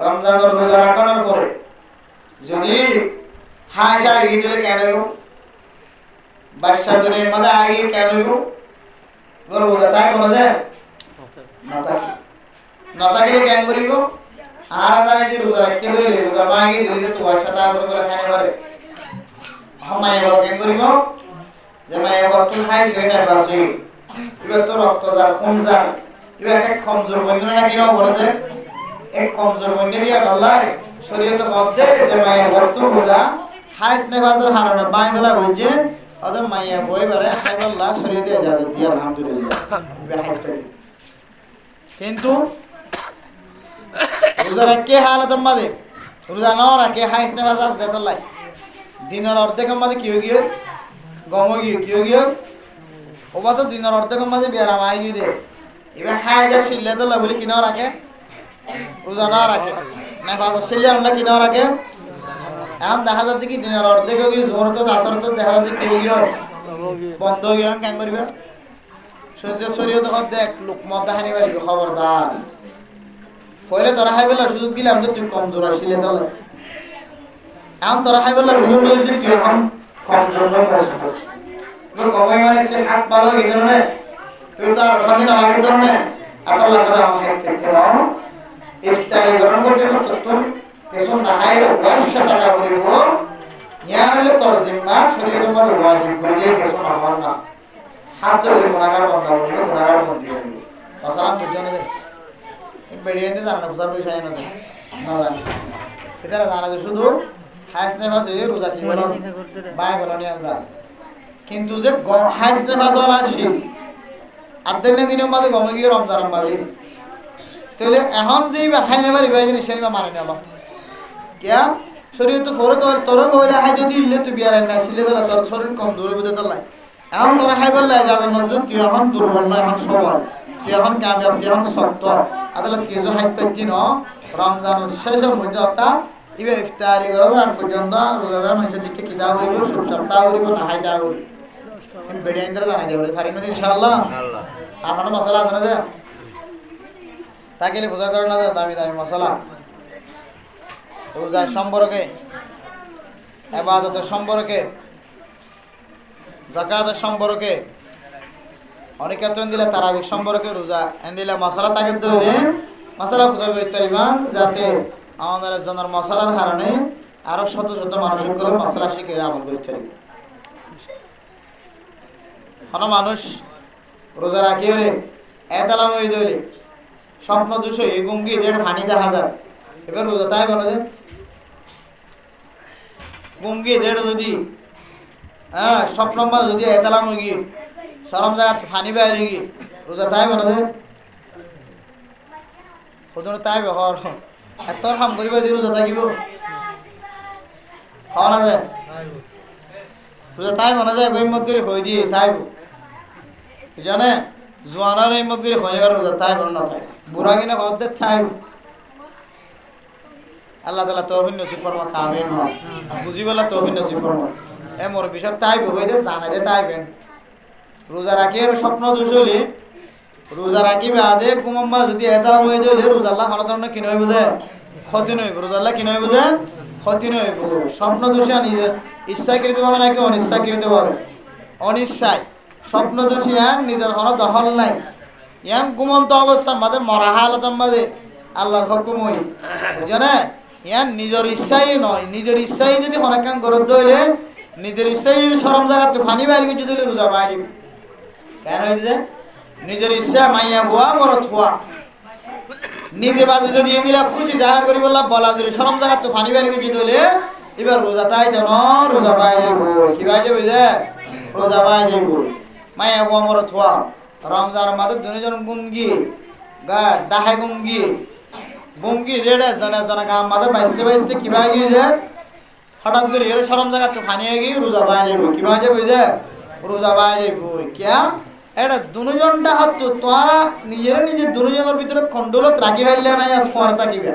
রমজানের রোজা রাখানোর পরে যদি হাসা আগে দিলে কেন বাদশা ধরে মাঝে আগে কেন রোজা তাই বলা যায় না থাকলে কেন করিব আর জানি যে রোজা রাখতে হইলে রোজা মাগে দিলে তো বাদশা তারপরে করে খানে পারে হামায় বল কেন করিব যে মায়ে বল তুই খাইছ না বাসি এবার তো রক্ত যা খুন যা এবার এক কমজোর বন্ধু না কিনা বলে যে এক কমজোর বন্ধু দিয়া আল্লাহ শরীয়তে কবদে যে মায়ে বল তুই রোজা খাইছ না বাজার হারানো বাই বেলা বলছে ওদের মাইয়া বই বারে হাইবুল্লাহ শরীয়তে ইজাজত দিয়ে আলহামদুলিল্লাহ কিন্তু রোজা রাখে হালাতের মাঝে রোজা না রাখে হাইছ না বাজার দেতলাই দিনের অর্ধেকের মাঝে কি হয়ে গিয়ে গম গিয়ে কি হয়ে গিয়ে ওবা তো দিনের অর্ধেকের মাঝে বেড়া মাই গিয়ে দে এবার হাই যা শিল্লে তো বলি কিনাও রাখে রোজা না রাখে না বাজার শিল্লে আমরা কিনাও রাখে এখন দেখা যাচ্ছে কি দিনের অর্ধেক গিয়ে জোর তো আসর তো দেখা যাচ্ছে কি গিয়ে বন্ধ হয়ে গেল কেন করবে শরীয়তে দেখ লোক মদ দেখানি পারিব খবরদার পয়লে তোরা হাই বেলা সুযোগ দিলাম তো তুই কমজোর আসলে তাহলে এখন তোরা হাই বেলা সুযোগ দিলে তুই এখন কমজোর কমাই মানে সে হাত ভালো এই ধরনের তুই তো আর স্বাধীন আগের ধরনের আল্লাহ তাআলা আমাকে খেতে দাও ইফতারি গ্রহণ করতে তো কেসন না হাই ওয়াশা টাকা করিব ইয়ারলে তোর জিম্মা শরীরের মধ্যে ওয়াজিব করে দিয়ে কেসন আমার না হাত ধরে গুনাহগার বান্দা বলি গুনাহগার বন্দি বলি আসসালাম বুঝানো দে বেরিয়ে নিতে জানা না বুঝার বিষয় না না জানি এটা জানা যে শুধু হাইস নে ভাজ এই রোজা কি বলো বাই বলো নি আন্দা কিন্তু যে হাইস নে ভাজ ওলা শিল আদনে দিনের মধ্যে গমে গিয়ে রমজান মাঝে তাহলে এখন যেই হাইনে বাড়ি ভাই জিনিস সেটা মানে না क्या শরীয়ত ফরে তোর হইলে হাই যদি ইলে তুই বিয়ার না শিলে দলা তোর শরীর কম দূরে বুঝে তোর লাই এখন তোর হাই বললে যাদের মধ্যে তুই এখন দুর্বল না এখন সবল তুই এখন কামিয়াব তুই এখন শক্ত আদালত কিছু হাইত পাইতি ন রমজান শেষের মধ্যে অর্থাৎ ইবে ইফতারি করব আর পর্যন্ত রোজাদার মানুষের দিকে কিতাব হইব সুখ সপ্তাহ হইব না হাইতা হইব আমি বেড়ে ইন্দ্র জানাই দেব ফারিন ইনশাআল্লাহ আপনার মশলা আছে না যে তাকে পূজা করে না দামি দামি মশলা রোজার সম্পর্কে ইবাদতের সম্পর্কে যাকাতের সম্পর্কে অনেকে তো দিলে তারাবির সম্পর্কে রোজা এন্দিলা মশলা তাকে ধরে মশলা পূজা করতে পারবেন যাতে আমাদের জনের মশলার কারণে আরো শত শত মানুষ করে মশলা শিখে আমল করতে পারবে কোন মানুষ রোজা রাখি রে এতলাম হই দইলে স্বপ্ন দোষ এই গঙ্গি যেটা পানি দেখা যায় এবার রোজা তাই বলা যায় গঙ্গি যেটা যদি স্বপ্ন যদি এতলাম হই গিয়ে সরম জায়গা পানি বাইরে গিয়ে রোজা তাই বলা যায় ওজন তাই বেহর এত কাম করিব দিয়ে রোজা থাকিব খাওয়া না যায় রোজা তাই মনে যায় গইমত করে হই দিয়ে তাই জানে জোয়ানার এই মত করে হয়ে গেল রোজা তাই বলে না তাই বুড়া কিনা খবর দে তাই আল্লাহ তাআলা তৌফিক নসিব ফরমা কামিল হ বুঝিবেলা তৌফিক নসিব ফরমা এ মোর বিশাপ তাই হই দে জানা দে তাই বেন রোজা রাখি আর স্বপ্ন দোষ হইলে রোজা রাখি বাদে কুমাম্মা যদি এতারা হয়ে যায় রোজা আল্লাহ কোন ধরনের কি নয় বুঝে ক্ষতি নয় রোজা আল্লাহ কি নয় বুঝে ক্ষতি নয় স্বপ্ন দোষে নিজে ইচ্ছাকৃত ভাবে নাকি অনিচ্ছাকৃত ভাবে অনিচ্ছায় স্বপ্ন দোষী নিজের কোনো দখল নাই ইয়ান ঘুমন্ত অবস্থার মাঝে মরা হালতের মাঝে আল্লাহর হুকুম হই বুঝনে ইয়ান নিজের ইচ্ছাই নয় নিজের ইচ্ছাই যদি কোনো কাম করতে হইলে নিজের ইচ্ছাই যদি শরম জায়গাতে পানি বাইরে কিছু দিলে রোজা বাইরে কেন হইছে নিজের ইচ্ছা মাইয়া বুয়া মরত ফুয়া নিজে বাজু যদি দিলা খুশি জাহির করি বলা যদি শরম জায়গাতে পানি বাইরে কিছু দিলে এবার রোজা তাই যেন রোজা বাইরে কি বাইরে বুঝে রোজা বাইরে মায়া বুয়া মরত ফুয়া রমজান মাদক দুজন গুঙ্গি গা ডাহে গুঙ্গি যেটা জানা জানা গাম মাদক বাইসতে কি ভাই গিয়ে হঠাৎ করে এর শরম জায়গা তো ফানিয়ে গিয়ে রোজা বাইরে কি ভাই বুঝে রোজা বাইরে কিয়া এটা দুজনটা হাত তো তোরা নিজের দুজনের ভিতরে কন্ট্রোলত রাখি ফেললে নাই আর ফোয়ার থাকিবে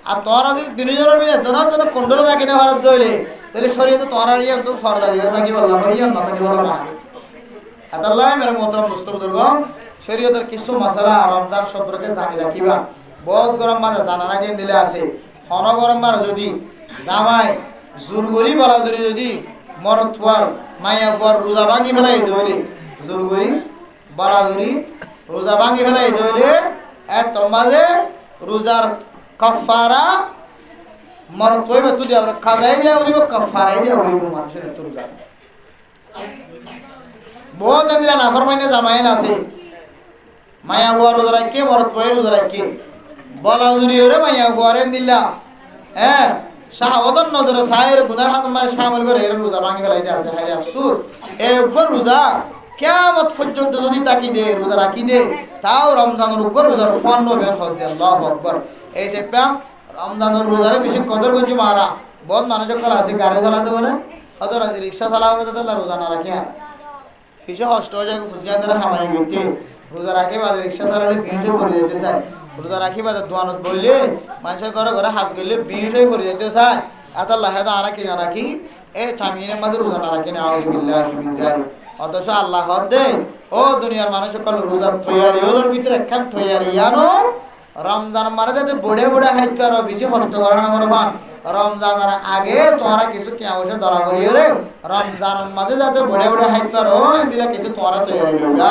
আর তোরা যদি দুজনের ভিতরে জন কন্ট্রোল রাখি না ভারত দইলে তাহলে শরীরে তোরা ইয়ে তো ফরদা দিবে থাকি বললাম ইয়া না থাকি বললাম আল্লাহ মেরে মোহতরম দোস্ত বুজুর্গ শরীয়তের কিছু মাসালা রমজান সম্পর্কে জানি রাখিবা বহুত গরম মাঝে জানানা কেন দিলে আছে হন গরম মার যদি জামাই জোর করি বলা জুড়ি যদি মরত ফুয়ার মাইয়া ফুয়ার রোজা ভাঙি ফেলাই দইলে জোর করি বলা জুড়ি রোজা ভাঙি ফেলাই দইলে এত মাঝে রোজার কাফারা মরত ফুয়াইবে তুই আমরা খাজাই দিয়া করিব কাফারাই দিয়া করিব মানুষের এত রোজা বহুত দিলা নাফরমাইনে জামাইন আছে মায়া হুয়া রোজা রাখে মরত ফুয়াই রোজা রাখে বলা জুড়ি ওরে মাইয়া হুয়ারেন দিলা হ্যাঁ শাহাবতন নজরে সায়ের গুনার হাত মার শামিল করে এর রোজা ভাঙি ফেলাইতে আছে হায় আফসোস একবার রোজা কিয়ামত পর্যন্ত যদি তাকি দে রোজা রাখি দে তাও রমজানের উপর রোজার ফোন বের হতে আল্লাহু আকবার এই যে প্যাম রমজানের রোজারে বেশি কদর গঞ্জি মারা বহুত মানুষ কল আছে গাড়ি চালাতে বলে অত রিকশা চালাবে তো রোজা না রাখে কিছু কষ্ট হয়ে যায় ফুসিয়া ধরে হামাই গেতে রোজা রাখে বাদে রিকশা চালালে বিয়ে করে যেতে চায় রোজা রাখি বাদে দোয়ানত বললে মানুষের ঘরে ঘরে হাজ করলে বিয়ে করে যেতে চায় এত লাহে তো আনা কিনা রাখি এই টামিনের মাঝে রোজা না রাখি না অথচ আল্লাহ দে ও দুনিয়ার মানুষ সকল রোজা তৈয়ারি হলোর ভিতরে একখান তৈয়ারি জানো রমজান মারা যাতে বড়ে বড়ে হাইতে আরো বেশি কষ্ট করে না করবান রমজানের আগে তোমরা কিছু কে অবশ্য ধরা করিও রে রমজানের মাঝে যাতে বড়ে বড়ে হাইতে পারো দিলে কিছু তোমরা তৈয়ারি হইবা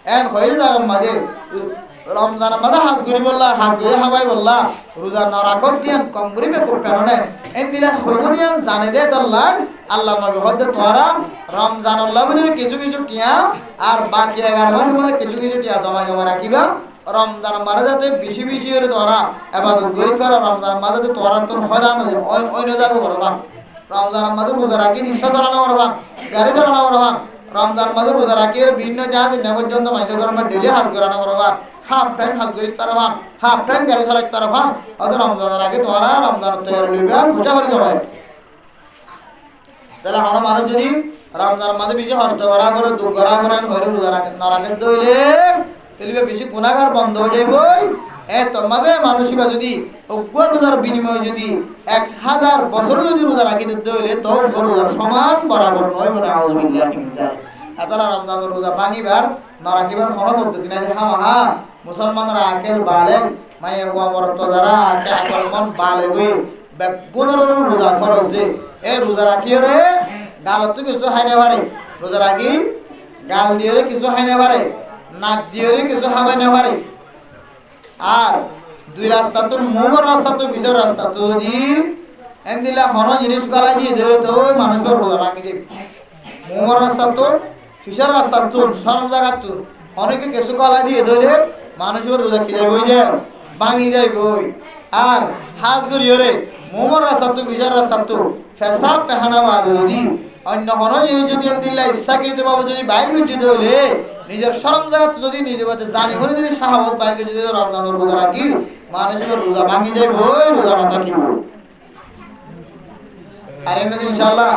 এন হয়ে যাবে মাঝে রমজানের মাঝে হাজ করি বললা হাজ করি হাবাই বললা রোজা না রাখত দিয়ান কম করিবে খুব কারণে এন দিলে হইব দিয়ান জানে দে তোল্লা আল্লাহ নবী হদে তোমরা রমজানের লাভে কিছু কিছু টিয়া আর বাকি 11 মাসের মধ্যে কিছু কিছু টিয়া জমা জমা রাখিবা রমজান মারা যাতে বেশি বেশি করে তোরা এবার গই করা রমজান মাঝে তোরা তোর হয়রান অন্য যাবে করবা রমজান মাঝে রোজা রাখি রিক্সা চালানো করবা গাড়ি চালানো করবা রমজান মাঝে রোজা রাখি ভিন্ন যা দিন পর্যন্ত মানুষের ঘরে ডেলি হাজ করানো করবা হাফ টাইম হাজ করি পারবা হাফ টাইম গাড়ি চালাইতে পারবা অত রমজানের আগে তোরা রমজান তৈরি লইবে আর পূজা করে যাবে তাহলে হন মানুষ যদি রমজান মাঝে বেশি কষ্ট করা করে দুঃখ করা করে রোজা না রাখেন তৈলে তাহলে বেশি গুনাহগার বন্ধ হয়ে যাইব এত মাঝে মানুষিবা যদি অজ্ঞ রোজার বিনিময়ে যদি 1000 বছর যদি রোজা রাখি দিতে হইলে তো রোজার সমান বরাবর নয় বলে আউযুবিল্লাহি মিন যালিক আতালা রমজানের রোজা ভাঙিবার না রাখিবার কোনো পদ্ধতি নাই যে হ্যাঁ মুসলমানরা আকেল বালেগ মাইয়া হুয়া মরত যারা আকে আকল মন বালেগ হই বেগুনের রোজা ফরজ এই রোজা রাখি রে গালত কিছু হাইনে পারে রোজা রাখি গাল দিয়ে কিছু হাইনে পারে নাক দিয়ে কিছু হাবাই না পারে আর দুই রাস্তা তো মোমর রাস্তা তো পিছের রাস্তা তো যদি এন দিলা হন জিনিস গলা দিয়ে ধরে তো ওই মানুষের রোজা ভাঙি দিবে মোমর রাস্তা তো পিছের রাস্তা তো সব জায়গা তো অনেকে কিছু গলা দিয়ে ধরে মানুষের রোজা খিলাই বই যায় ভাঙি যায় বই আর হাজ করিও রে মোমর রাস্তা তো পিছের রাস্তা তো ফেসাব পেহানা বাদ যদি অন্য হন জিনিস যদি এন দিলা ইচ্ছাকৃত ভাবে যদি বাইর করে দিলে নিজের শরম জায়গা যদি নিজে বাদে জানি করে যদি শাহাবত বাইরে যদি রমজানের রোজা রাখি মানুষের রোজা ভাঙি যাইব রোজা না থাকিব আর এমনি ইনশাআল্লাহ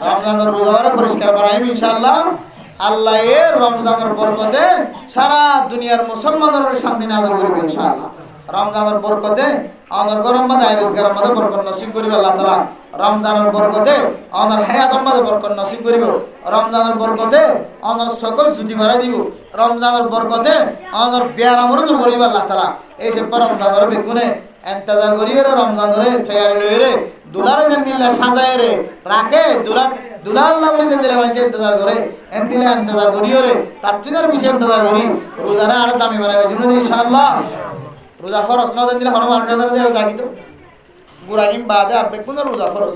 রমজানের রোজারে পরিষ্কার বানাইব ইনশাআল্লাহ আল্লাহ এর রমজানের বরকতে সারা দুনিয়ার মুসলমানদের শান্তি নাযিল করবে ইনশাআল্লাহ রমজানের বরকতে আমাদের গরম মাঝে রোজগারের মাঝে বরকত নসিব করিবে আল্লাহ তাআলা রমজানের বরকতে আমাদের হায়াতের মাঝে বরকত নসিব করিব রমজানের বরকতে আমাদের সকল ছুটি বাড়াই দিব রমজানের বরকতে আমাদের বিয়ার আমরও দূর করিব আল্লাহ তাআলা এই যে রমজানের বেগুনে ইন্তজার করিয়ে রমজানের তৈয়ারি লইরে দুলারে যেন দিলা সাজায় রে রাখে দুলার নামে যেন দিলে মানুষ ইন্তজার করে এনদিলে ইন্তজার করিও রে তার চিনার বিষয়ে ইন্তজার করি রোজারে আর দামি বানাইবার জন্য ইনশাআল্লাহ রোজা ফরজ না দিলে হন মানুষ যাবে থাকিত গুরাগিম বাদে আর বেগুনের রোজা ফরজ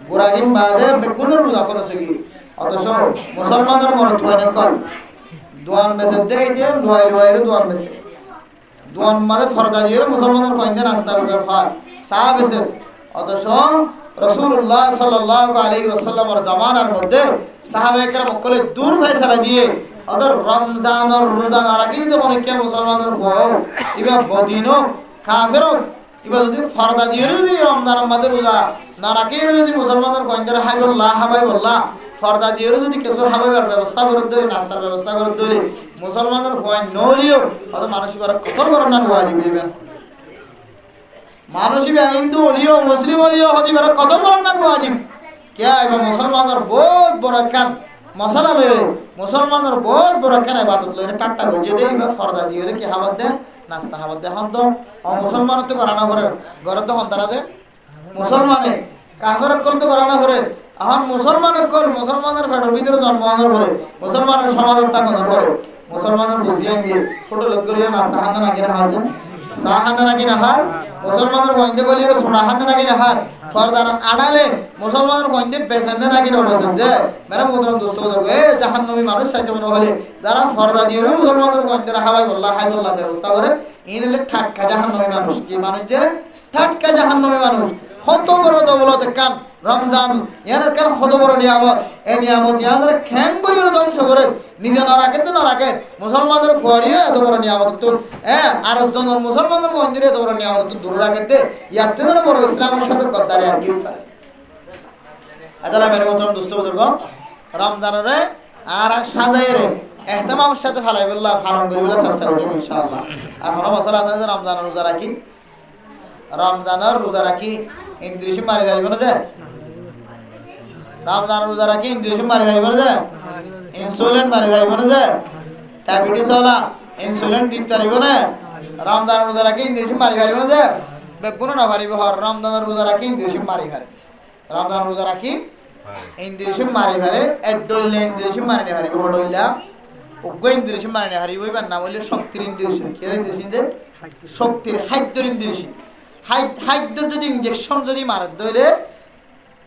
গুরাগিম বাদে বেগুনের রোজা ফরজ কি অথচ মুসলমানদের মরত হয় কর দোয়ান বেসে দেই যে লোয়াই লোয়াইরে দোয়ান বেসে দোয়ান মাঝে ফরদা দিয়ে মুসলমানদের কইন দেন আস্তা বেসে হয় সাহা বেসে অথচ রাসূলুল্লাহ সাল্লাল্লাহু আলাইহি ওয়াসাল্লামের জামানার মধ্যে সাহাবায়ে কেরাম সকলে দূর ফয়সালা দিয়ে ওদের রমজানের রোজা না রাখি তো অনেক মুসলমানদের বউ ইবা বদিনো কাফেরও ইবা যদি ফরদা দিয়ে যদি রমজানের মধ্যে রোজা না রাখি যদি মুসলমানদের কইন্দার হাইবুল্লাহ হাবাইবুল্লাহ ফরদা দিয়ে যদি কিছু হাবাইবার ব্যবস্থা করে দেয় নাস্তার ব্যবস্থা করে দেয় মুসলমানদের হয় নলিও অত মানসিকভাবে কত করেন না হওয়া দিবেন মানসিক হিন্দু হলিও মুসলিম হলিও হতে পারে কত করেন না হওয়া দিব কে এবার মুসলমানদের বহুত বড় কান মশলা লয়ে মুসলমানের বহুত বড় কেন ইবাদত লয়ে কাটটা গজে দেই বা ফরদা দিয়ে কি হাবাত দে নাস্তা খাবার দেখুন তো মুসলমান তো করানো করে ঘরে তো সন্তানা যে মুসলমানে কাফের অকল তো করানো করে এখন মুসলমান অকল মুসলমানের পেটের ভিতরে জন্মগ্রহণ করে মুসলমানের সমাজের তাকনের করে মুসলমানের বুঝিয়ে দিয়ে ছোট লোক করিয়ে নাস্তা খানা নাকি না হাজে চা খানা নাকি না হার মুসলমানের বন্ধে গলিয়ে সোনা খানা নাকি না হার ফরদার আড়ালে মুসলমানের বন্ধে বেসেন নাকি না বেসেন যে মেরা মোহতরম দোস্ত এ জাহান্নামী মানুষ চাইতে মনে হলে যারা ফরদা দিয়ে মুসলমানের বন্ধে হাবাই বল্লাহ হাই বল্লাহ ব্যবস্থা করে ইনলে ঠাটকা জাহান্নামী মানুষ কি মানুষ যে ঠাটকা জাহান্নামী মানুষ কত বড় দৌলত কান রমজান ইয়ার কান কত বড় নিয়ামত এই নিয়ামত ইয়াদের খ্যাং করিয়ে ধ্বংস করে নিজে না রাখে তো না রাখে মুসলমানদের ফরিয়ে এত বড় নিয়ামত তো আর জনের মুসলমানদের মন্দিরে এত বড় নিয়ামত তো দূর রাখে দে ইয়াতে না বড় ইসলামের সাথে গদ্দারি আর কি পারে আদালা মেরে মতন দুষ্ট বুজুর্গ রমজানের আর সাজাই রে ইহতিমামের সাথে ফালাই বল্লাহ পালন করি বলে চেষ্টা করব ইনশাআল্লাহ আর কোন মশলা আছে যে রমজানের রোজা রাখি রমজানের রোজা রাখি ইন্দ্রিশ মারি যাইব না যে রমজানের রোজা রাখি ইন্দ্রিশ মারি যাইব না যে ইনসুলিন মারি যাইব না যে ডায়াবেটিস হলা ইনসুলিন দিতে পারিব না রমজানের রোজা রাখি ইন্দ্রিশ মারি যাইব না যে বেগুন না পারিব হর রমজানের রোজা রাখি ইন্দ্রিশ মারি খারে রমজানের রোজা রাখি ইন্দ্রিশ মারি খারে এডলে ইন্দ্রিশ মারি না পারিব হড়ইলা উগ্র ইন্দ্রিশ মারি না হারিব ইবার নাম হইলে শক্তির ইন্দ্রিশ কি ইন্দ্রিশ যে শক্তির খাদ্যের ইন্দ্রিশ খাদ্য যদি ইনজেকশন যদি মারে দইলে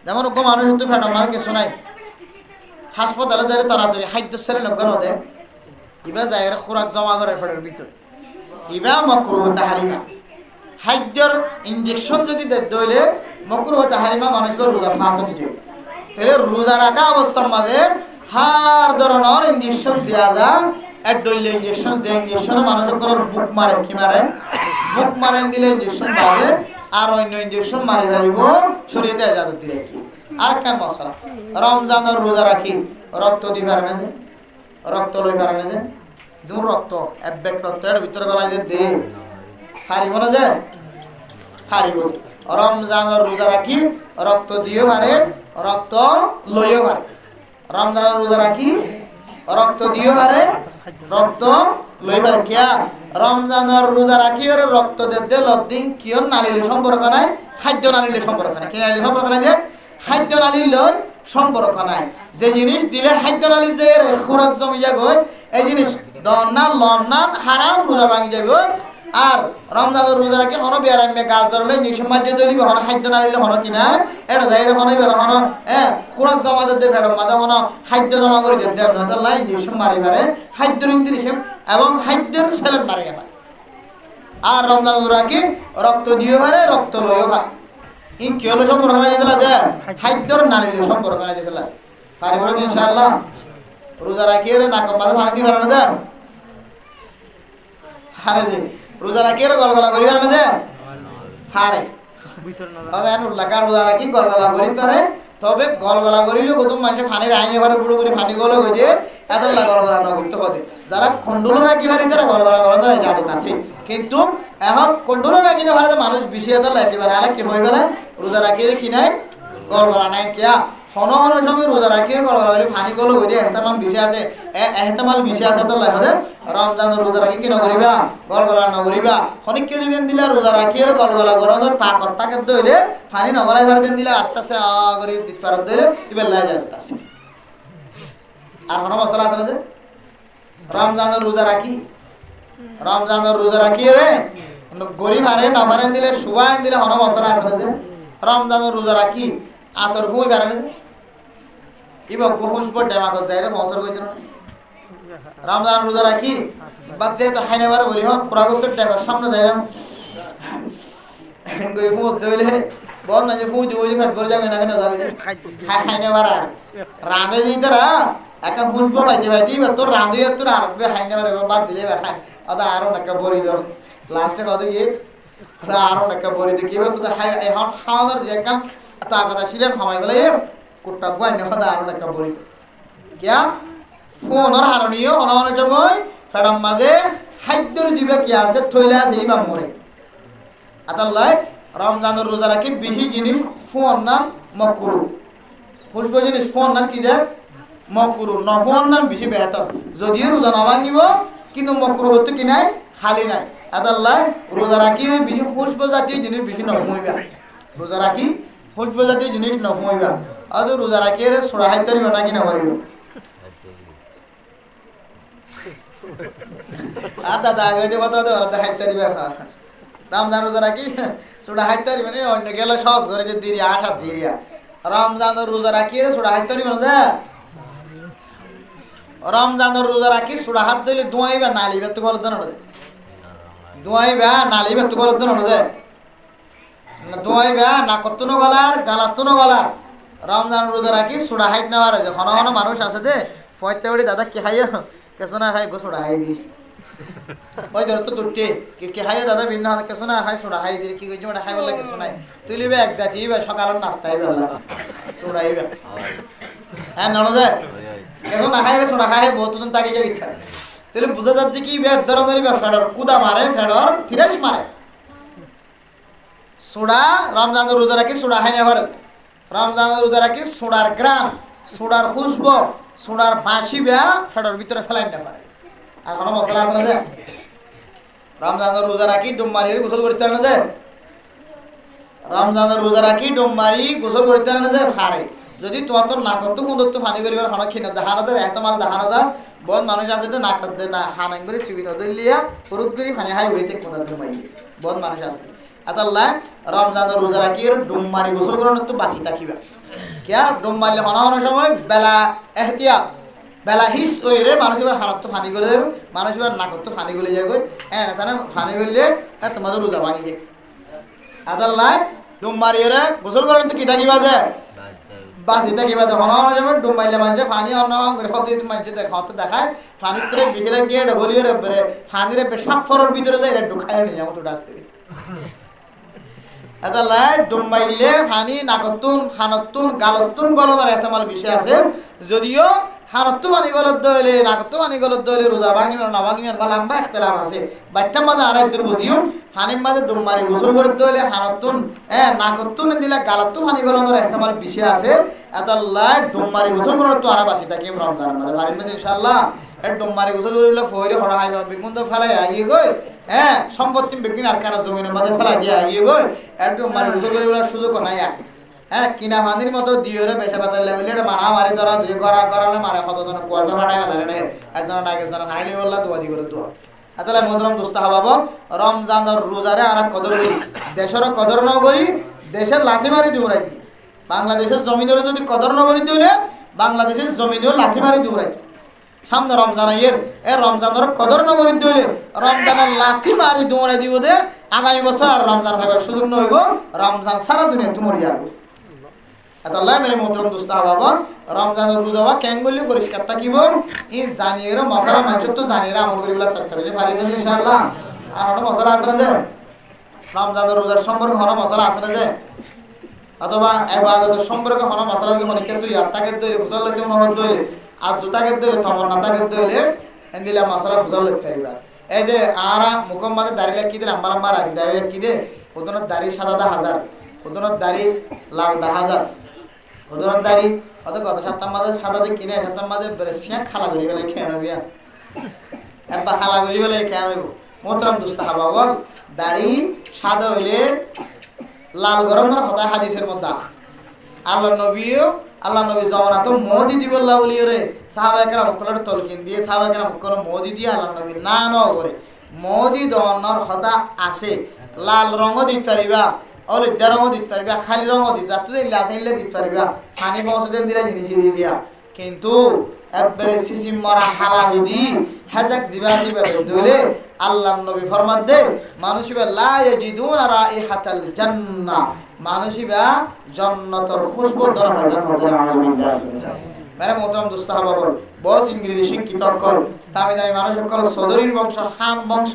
যেমন ওকে মানুষ হতো ফেটা মার কিছু নাই হাসপাতালে যাই তাড়াতাড়ি খাদ্য সেরে নগর হতে ইবা জায়গার খোরাক জমা করে ফেটার ভিতর ইবা মকরু হতে হারিমা খাদ্যর ইনজেকশন যদি দইলে মকরু হতে হারিমা মানুষের রোজা ফাঁস দিয়ে তাহলে রোজা রাখা অবস্থার মাঝে হার ধরনের ইনজেকশন দেওয়া যায় এক দইলে ইনজেকশন যে ইনজেকশনে মানুষের বুক মারে কি মারে বুক মারেন দিলে ইনজেকশন পাবে আর অন্য ইনজেকশন মারি ধরিব শরীয়তে ইজাজত দিলে আর কেন মশলা রমজানের রোজা রাখি রক্ত দিবার না যে রক্ত লই পারে না যে দূর রক্ত এক ব্যাগ রক্ত এর ভিতরে গলাই দে হারিব না যে হারিব রমজানের রোজা রাখি রক্ত দিও পারে রক্ত লইও পারে রমজানের রোজা রাখি রক্ত দিও পারে রক্ত লইবার কিয়া রমজানের রোজা রাখি আর রক্ত দে লদিন কিয়ন নালিলে সম্পর্ক নাই খাদ্য নালিলে সম্পর্ক নাই কি নালিলে সম্পর্ক নাই যে খাদ্য নালিলে সম্পর্ক নাই যে জিনিস দিলে খাদ্য নালি যে খোরাক জমি যাগ এই জিনিস দন্নান লন্নান হারাম রোজা ভাঙি যাব আর রমজানের রোজা রাখি হন বিয়ারামে গাছ ধরলে নিশম মাটি দইলিবে হন খাদ্য নালিলে হন কিনা এটা যাইরে হন বের হন খোরাক জমা দে ফেড় মাদা হন খাদ্য জমা করে দে না লাই নিশম মারি পারে খাদ্য ইন্দ্রিশম এবং খাদ্যের সেলেন মারি না আর রমজান রাখি রক্ত দিও পারে রক্ত লইও পারে ই কি হলো সম্পর্ক নাই দিলা যে খাদ্যর নালিলে সম্পর্ক নাই দিলা পারি বলে ইনশাআল্লাহ রোজা রাখি রে নাক মাঝে পানি দিবা না যা হারে যে রোজা রাখি রে গলগলা করিবা না যে হারে ভিতর না আদান লাগার রোজা রাখি গলগলা করি পারে তবে গলগলা করিলে কত মানুষ পানি রাইনে পারে পুরো করে পানি গলো হই যে এত গলগলা না করতে হবে যারা খন্ডল রাখি পারে তারা গলগলা করার দ্বারা ইজাজত আছে কিন্তু এখন কন্ট্রোল রাখি না পারে মানুষ বেশি এত লাগে পারে আর কি হই পারে রোজা রাখি রে কি নাই গলগলা নাই কিয়া হন হন সময় রোজা রাখি গলগলা হইলে পানি গলো হই যে এহতামাল বেশি আছে এহতামাল বেশি আছে তো লাগে রমজানের রোজা রাখি কি না করিবা গলগলা না করিবা অনেক কিছু দিন দিলা রোজা রাখি আর গলগলা করার তাকত তাকে দইলে পানি নগলাই পারে দিন দিলে আস্তে আস্তে করে দিতে পারে দইলে ইবেল লাই যায় আছে আর হন মশলা আছে যে রমজানের রোজা রাখি রমজানের রোজা রাখি রে গরিব হারে না পারেন দিলে সুবাই দিলে হন মশলা আছে যে রমজানের রোজা রাখি আতর ফুই পারে না ইবা বহুস পর ডেমা করে যায় রে বছর কই দিন রমজান রোজা রাখি বাচ্চা তো হাইনে বারে বলি হ্যাঁ কুরা গোসের টাকা সামনে যায় না গই মুদ দইলে বল না যে ফুই দিই ফেট করে যাবে না কেন যাবে হাইনে বারে রাঁধে দিতরা একা ফুটবল পাইতে পাইতে বা তোর রাঁধে তোর আর হাইনে বারে বাদ দিলে বা খাই আদা আরো নাকা বড়ি দাও লাস্টে কত গিয়ে আদা আরো নাকা বড়ি দে কিবা তো হাই এখন খাওয়ার যে কাম তা কথা ছিলেন খামাই বলে কুটটা গায় না আদা আরো নাকা বড়ি কিয়া ফোনর হারণীয় অনহন সময় ফেডাম মাঝে খাদ্যর জীবে কি আছে থইলে আছে ইমাম মরে আতাল্লাহ রমজানের রোজা রাখি বেশি জিনিস ফোন নাম মকরু খুশবু জিনিস ফোন নাম কি দেয় মকরু নফোন নাম বেশি বেহতর যদিও রোজা না ভাঙিব কিন্তু মকরু হতে কি নাই খালি নাই আদাল্লাহ রোজা রাখি বেশি খুশব জাতীয় জিনিস বেশি নফমইবা রোজা রাখি খুশব জাতীয় জিনিস নফমইবা আর রোজা রাখি সোড়া হাইতারি নাকি না পারিব আর দাদা আগে যে কথা বলতে হাইতারি রমজান রোজা রাখি সোড়া হাইতারি মানে অন্য গেলে সহজ করে যে দিরি আশা দিরিয়া রমজান রোজা রাখি সোড়া হাইতারি মানে রমজানের রোজা রাখি সুরা হাত দিলে দোয়াইবা নালিবা তো গলত না দোয়াইবা নালিবা তো গলত না দোয়াইবা না কতনো গলার গালাতনো গলার রমজানের রোজা রাখি সুরা হাইট না পারে যখন কোনো মানুষ আছে দে পয়তে বড়ি দাদা কি খাইয়া কেসো না খাই গো সুরা হাই দি ওই ধর তো দুটে কি খাইয়া দাদা ভিন্ন হাতে কেসো না খাই সুরা হাই দি কি কইছি মানে খাই বলে কেসো নাই তুই লিবে এক জাতি সকালের নাস্তাই বেলা সুরাইবা হ্যাঁ নন যায় এখন না খাই সোনা খাই বহুত তাকে যে ইচ্ছা তাহলে বুঝা যাচ্ছে কি ধরনের ফেডর কুদা মারে ফেডর থিরেস মারে সোডা রমজানের রোজা রাখি সোডা খাই না পারে রমজানের রোজা রাখি সোডার গ্রাম সোডার খুশব সোডার বাঁশি বেয়া ফেডর ভিতরে ফেলাই না পারে আর কোনো মশলা আছে না রমজানের রোজা রাখি ডুমমারি গোসল করতে না যায় রমজানের রোজা রাখি ডুমমারি গোসল করতে না যায় ফারে যদি তোমার না করতো সুন্দর তো ফানি করিবার হানা খিনা দেখানো দেয় একটা মাল দেখানো যায় বহুত মানুষ আছে যে না করতে না হানাং করে সুবিধা দিলিয়া পুরুত করি ফানি হাই হইতে কোথাও মাই বহুত মানুষ আছে আতাল্লাহ রমজানের রোজা রাখি ডুমমারি গোসল করানো তো বাঁচি থাকিবা কিয়া ডুম মারলে হনা সময় বেলা এহতিয়াত বেলা হিস ওই রে মানুষ এবার হানত তো ফানি করে দেবে মানুষ এবার না করতো ফানি গলে যায় গই তাহলে ফানি করলে তোমাদের রোজা ভাঙি যায় আতাল্লাহ ডুম মারিয়ে গোসল করানো তো কি থাকিবা যায় বাসি থাকিবা যখন সময় ডুম মাইলে মানছে ফানি অন্য মানছে দেখাতে দেখায় ফানির থেকে বিকেলে গিয়ে ডবলিয়ে রে ফানিরে সাপ ফরের ভিতরে যায় ঢুকায় নিয়ে যাবো তো ডাস থেকে এটা লাই ডুম মাইলে ফানি নাকতুন খানতুন গালতুন গলদার এহতেমাল বিষয় আছে যদিও হানত্তু পানি গলত দইলে নাকত্তু পানি গলত দইলে রোজা ভাঙিমের না ভাঙিমের বা লম্বা ইখতিলাফ আছে বাইটার মাঝে আড়াই দূর বুঝিও ফানির মাঝে ডুম মারি গোসল করে দইলে হানত্তুন নাকত্তুন দিলে গালত্তু পানি গলদার এহতেমাল বিষয় আছে এটা লাই ডুম মারি গোসল করে তো আরা বাসি থাকি রমজানের মাঝে বাড়ির মাঝে ইনশাআল্লাহ ডুম মারি গোসল করিলে ফইরে হড়া হাইবা বেগুন তো ফেলাই আগিয়ে গই সম্পত্তি বেগুন আর কারা জমিনের মাঝে ফেলাই দিয়ে আগিয়ে গই ডুম মারি গোসল করিবার সুযোগ নাই কিনা ফানির মতো দিওরে বেসা পাতার লেভেলে মারা মারি ধরা দুই করালে মারে কতজন কুয়াশা ফাটাই গেল রে একজন একজন হাইলি বললা দোয়া দি করে দোয়া তাহলে মধুরম দোস্তা হবাব রমজানের রোজারে আর কদর করি দেশের কদর ন করি দেশের লাথি মারি দৌড়াই বাংলাদেশের জমিনের যদি কদর ন করি দিলে বাংলাদেশের জমিনেও লাথি মারি দৌড়াই সামনে রমজান রমজানের কদর ন করি দিলে রমজানের লাথি মারি দৌড়াই দিব দে আগামী বছর আর রমজান হইবার সুযোগ নইব রমজান সারা দুনিয়া তুমি যাবো আল্লাহ মেরে মোহতরম দোস্ত বাবা রমজানের রোজা বা ক্যাঙ্গুলি পরিষ্কার থাকিব ই জানিয়ে মশলা মাংস তো জানিয়ে আমল করিবলা চেষ্টা করলে পারি না ইনশাআল্লাহ আর ওটা মশলা আছে না যে রমজানের রোজার সম্পর্কে হনা মশলা আছে না যে অথবা ইবাদতের সম্পর্কে হনা মশলা দিয়ে মনে কেন তুই আত্মাকে দইলে ফুজল লাগে মনে দইলে আর জুতাকে দইলে তমর নাতাকে দইলে এন্দিলা মশলা ফুজল লাগতে পারিবা এই যে আরা মুকম্মাদে দাঁড়িয়ে কি দিলে লম্বা লম্বা রাখি দাঁড়িয়ে কি দে ওদনের দাড়ি সাদা হাজার ওদনের দাড়ি লাল 10,000 ওদনের দাড়ি অত কত সপ্তাহ মাঝে সাদা দিয়ে কিনে সপ্তাহ মাঝে সিয়া খালা করি বলে খেয়ে নেবি একবার খালা করি বলে খেয়ে নেব মোহতরম দুস্তা হাবা দাড়ি সাদা হইলে লাল গরমের কথা হাদিসের মধ্যে আছে আল্লাহ নবী জমানা তো মোদি দিবল্লাহ বলি রে সাহাবায়ে মক্কলের তলকিন দিয়ে সাহাবায়ে মক্কল মোদি দিয়ে আল্লাহ নবী না ন করে মোদি দওয়ানোর কথা আছে লাল রঙও দিতে পারিবা ওলে রঙও দিতে পারিবা খালি রঙও দিতে যাতে দিলে আসলে দিতে পারিবা পানি পৌঁছে দিলে জিনিস দিয়ে দিয়া কিন্তু একবারে সিসিম মরা হালা হুদি হাজাক জিবা দইলে আল্লাহর নবী ফরমান দে মানুষিবা লা ইয়াজিদুন রাইহাতাল জান্নাহ মানুষিবা জান্নাতের খুশবু ধরা মেরে মোহতরম দোস্ত বাবা বস ইংরেজি শিক্ষিত কল দামি দামি মানুষ সকল সদরীর বংশ খাম বংশ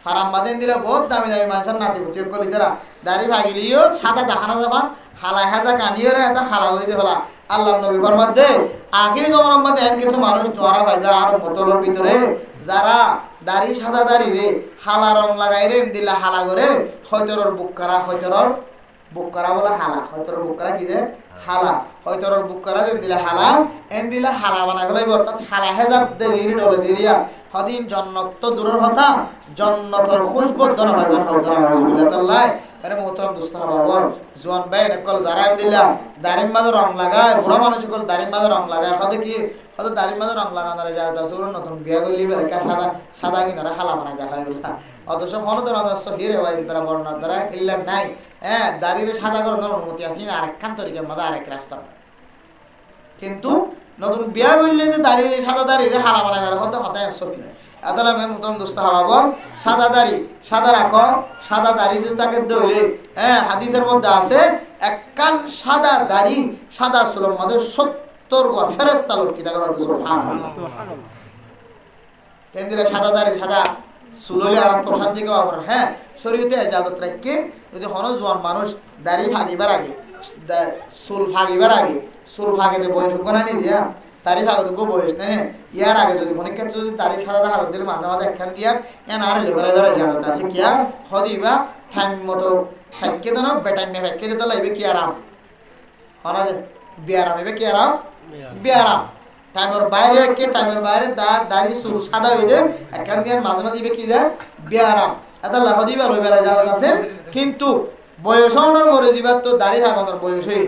ফারাম বাদেন দিলে বহুত দামি দামি মানুষের নাতি পুতি কলি তারা দাড়ি ভাগিলিও সাদা দেখানো যাবান হালা হাজা কানিও রে এটা হালা হইতে ফেলা আল্লাহর নবী ফরমান দে আখিরি জমানার মধ্যে এর কিছু মানুষ তোরা ভাইবা আর বোতলের ভিতরে যারা দাড়ি সাদা দাড়ি রে হালা রং লাগাই রে দিলা হালা করে হয়তরর বুক করা বলা হালা হয়তরর বুক করা কি যে হালা হয়তরর বুক করা যে দিলা হালা এন দিলা হালা বানা গলাই অর্থাৎ হালা হেজাব দে রি ডলে দিরিয়া হদিন জন্নত তো দূরের কথা জন্নতর খুশবুদন হইবে আলহামদুলিল্লাহ আরে মোহতরম দোস্ত বাবা জোয়ান ভাই নকল দাঁড়ায় দিলা দাড়ির মাঝে রং লাগায় বুড়া মানুষ কল দাড়ির মাঝে রং লাগায় হদে কি হদে দাড়ির মাঝে রং লাগানোর যায় তাসুর নতুন বিয়া করলি বেরে সাদা সাদা কিনারা খালা বানায় দেখা গেল অথচ মনোদর আদর্শ হিরে ভাই তারা বর্ণনা দ্বারা ইল্লা নাই হ্যাঁ দাড়িরে সাদা করার অনুমতি আছে না আরেকখান তরিকার মধ্যে আরেক রাস্তা কিন্তু নতুন বিয়া করলে যে দাড়িরে সাদা দাড়িরে খালা বানায় হতে হতায় আসছো কিনা আদালা মে মুতম দোস্ত হাওয়া সাদা দাড়ি সাদা রাখো সাদা দাড়ি যদি তাকে দইলে হ্যাঁ হাদিসের মধ্যে আছে এক কান সাদা দাড়ি সাদা চুলের মধ্যে 70 গা ফেরেশতা লোক কি দেখা হচ্ছে সুবহানাল্লাহ কেন দিলে সাদা দাড়ি সাদা চুললে আর প্রশান্তি কেউ আবার হ্যাঁ শরীরতে ইজাজত রাখকে যদি হন জোয়ান মানুষ দাড়ি ভাগিবার আগে চুল ভাগিবার আগে চুল ভাগিতে বয়স কোনা নি দিয়া দাড়ি ভাগতে গো বয়স না ইয়ার আগে যদি অনেক ক্ষেত্রে যদি দাড়ি সাদা হালত দিলে মাঝে মাঝে একখান দিয়া এন আর লেবার এবার ইজাজত আছে কিয়া হদিবা টাইম মতো থাককে দেন বেটাইম নে থাককে দিতে লাইবে কি আরাম হনা বিয়ারাম হবে কি আরাম বিয়ারাম টাইমের বাইরে কে টাইমের বাইরে দাড়ি চুল সাদা হয়ে যায় একখান দিয়ে মাঝে মাঝে দিবে কি যায় বিয়ারাম এটা লাভ দিবা লইবার ইজাজত আছে কিন্তু বয়স অনুর মরে যাবার তো দাড়ি ভাগানোর বয়সে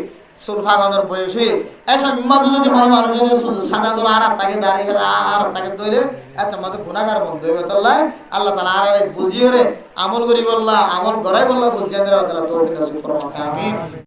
চুল ভাগানোর বয়সে এসব মাঝে যদি কোনো মানুষ যদি সাদা চুল আর তাকে দাড়ি আর তাকে ধরে এত মাঝে গুণাগার বন্ধ হইবে তাল্লাহ আল্লাহ তাআলা আর বুঝিয়ে রে আমল করি বললা আমল করাই বললা বুঝিয়ে দেওয়া তাআলা তৌফিক নসিব ফরমাক আমিন।